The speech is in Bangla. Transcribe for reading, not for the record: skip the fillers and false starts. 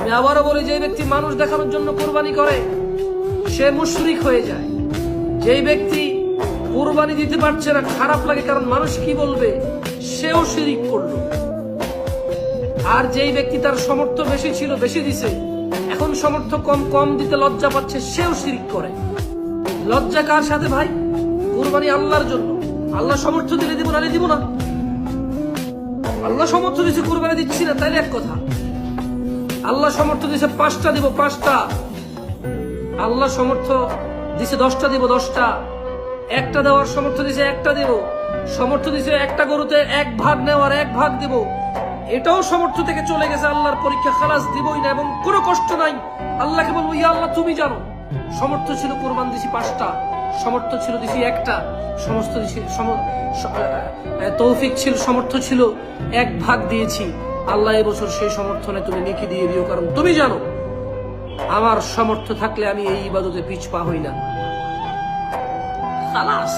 আমি আবারও বলি, যে ব্যক্তি মানুষ দেখানোর জন্য কোরবানি করে সে মুশরিক হয়ে যায়। যেই ব্যক্তি কোরবানি দিতে পারছে না, খারাপ লাগে কারণ মানুষ কি বলবে, সেও শিরিক করলো। আর যেই ব্যক্তি তার সামর্থ্য বেশি ছিল, বেশি দিছে, এখন সামর্থ্য কম, কম দিতে লজ্জা পাচ্ছে, সেও শিরিক করে। লজ্জা কার সাথে ভাই? কোরবানি আল্লাহর জন্য। আল্লাহ সামর্থ্য দিলে দিব, নালে দিব না। আল্লাহ সামর্থ্য দিছে, কোরবানি দিচ্ছি না, তাইলে এক কথা। আল্লাহ সামর্থ্য দিছে 5টা দিব, 5টা। আল্লাহ সামর্থ্য দিছে 10টা দিব, 10টা। একটা দেওয়ার সামর্থ্য দিছে, একটা দেব। সামর্থ্য দিছে একটা গরুতে 1 ভাগ নেওয়ার, 1 ভাগ দেব। এটাও সামর্থ্য থেকে চলে গেছে। আল্লাহর পরীক্ষা, খালাস দিবই না এবং কোনো কষ্ট নাই। আল্লাহকে বলবো, ইয়া আল্লাহ তুমি জানো। সামর্থ্য ছিল কোরবান দিছি 5টা, সামর্থ্য ছিল দিছি 1টা, সমস্ত তৌফিক ছিল, সামর্থ্য ছিল 1 ভাগ দিয়েছি। আল্লাহ এবছর সেই সমর্থনে তুমি নেকি দিয়ে দিও, কারণ তুমি জানো আমার সামর্থ্য থাকলে আমি এই ইবাদতে পিছপা হই না। খালাস।